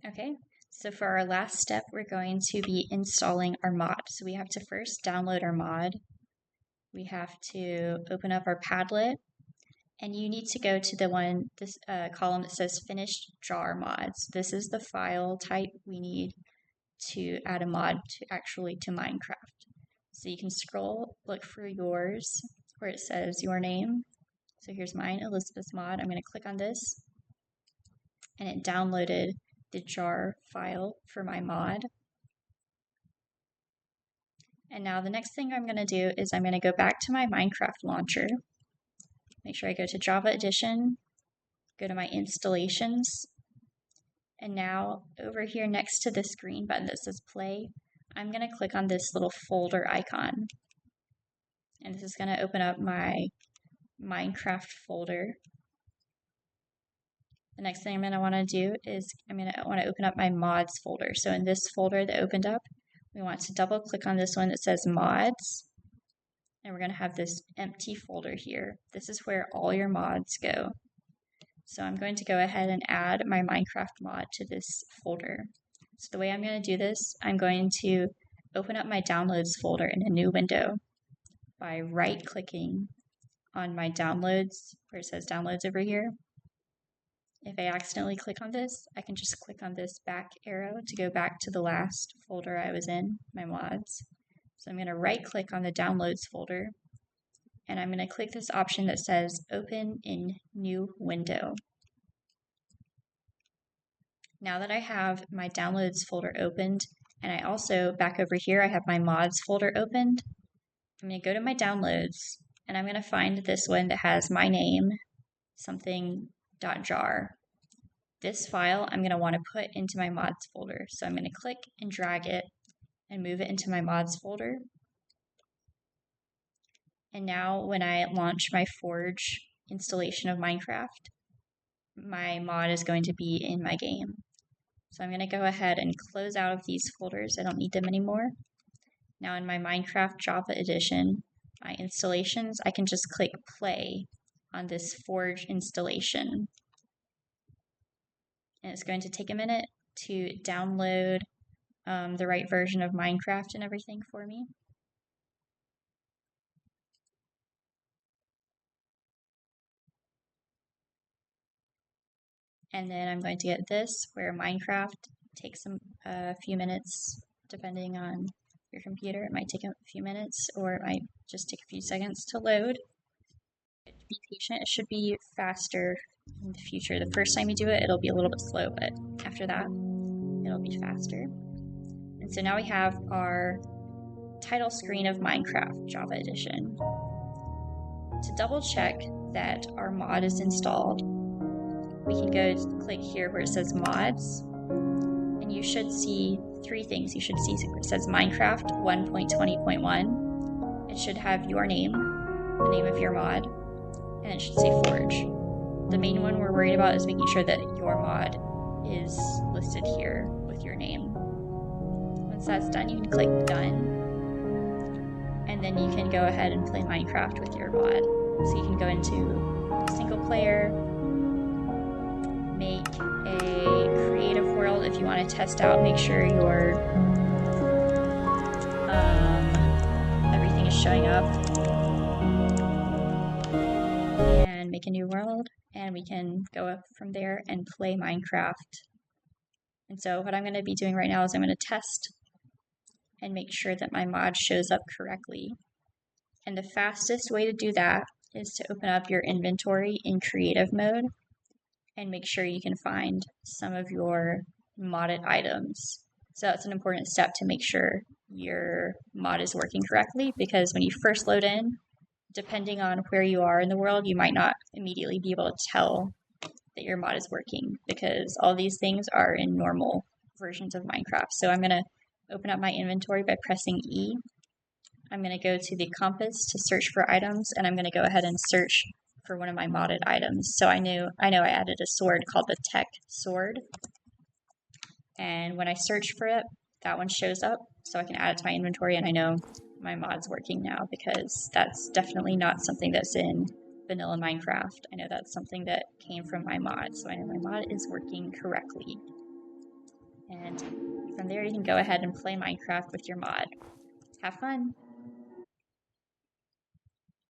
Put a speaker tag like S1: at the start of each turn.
S1: Okay, so for our last step, we're going to be installing our mod. So we have to first download our mod. We have to open up our Padlet, and you need to go to this column that says finished jar mods. This is the file type we need to add a mod to Minecraft. So you can scroll, look for yours, where it says your name. So here's mine, Elizabeth Mod. I'm going to click on this, and it downloaded the jar file for my mod. And now the next thing I'm going to do is I'm going to go back to my Minecraft launcher. Make sure I go to Java Edition, go to my installations, and now over here next to this green button that says play, I'm going to click on this little folder icon. And this is going to open up my Minecraft folder. The next thing I'm going to want to do is I'm going to want to open up my mods folder. So in this folder that opened up, we want to double click on this one that says mods. And we're going to have this empty folder here. This is where all your mods go. So I'm going to go ahead and add my Minecraft mod to this folder. So the way I'm going to do this, I'm going to open up my downloads folder in a new window by right-clicking on my downloads, where it says downloads over here. If I accidentally click on this, I can just click on this back arrow to go back to the last folder I was in, my mods. So I'm going to right-click on the downloads folder, and I'm going to click this option that says Open in New Window. Now that I have my downloads folder opened, and I also, back over here, I have my mods folder opened, I'm going to go to my downloads, and I'm going to find this one that has my name, something.jar. This file I'm going to want to put into my mods folder. So I'm going to click and drag it and move it into my mods folder. And now when I launch my Forge installation of Minecraft, my mod is going to be in my game. So I'm going to go ahead and close out of these folders. I don't need them anymore. Now in my Minecraft Java Edition, my installations, I can just click play on this Forge installation. And it's going to take a minute to download the right version of Minecraft and everything for me. And then I'm going to get this, where Minecraft takes a few minutes, depending on your computer. It might take a few minutes, or it might just take a few seconds to load. Be patient. It should be faster in the future. The first time you do it, it'll be a little bit slow, but after that, it'll be faster. And so now we have our title screen of Minecraft Java Edition. To double check that our mod is installed, we can go click here where it says mods, and you should see three things. You should see where it says Minecraft 1.20.1. It should have your name, the name of your mod, and it should say Forge. The main one we're worried about is making sure that your mod is listed here with your name. Once that's done, you can click Done, and then you can go ahead and play Minecraft with your mod. So you can go into single player, make a creative world if you want to test out, make sure your everything is showing up, and make a new world, and we can go up from there and play Minecraft. And so what I'm going to be doing right now is I'm going to test and make sure that my mod shows up correctly. And the fastest way to do that is to open up your inventory in creative mode and make sure you can find some of your modded items. So that's an important step to make sure your mod is working correctly, because when you first load in, depending on where you are in the world, you might not immediately be able to tell that your mod is working, because all these things are in normal versions of Minecraft. So I'm going to open up my inventory by pressing E. I'm going to go to the compass to search for items, and I'm going to go ahead and search for one of my modded items. So I know I added a sword called the Tech Sword, and when I search for it, that one shows up, so I can add it to my inventory, and I know my mod's working now, because that's definitely not something that's in vanilla Minecraft. I know that's something that came from my mod, so I know my mod is working correctly. and from there you can go ahead and play Minecraft with your mod. Have fun!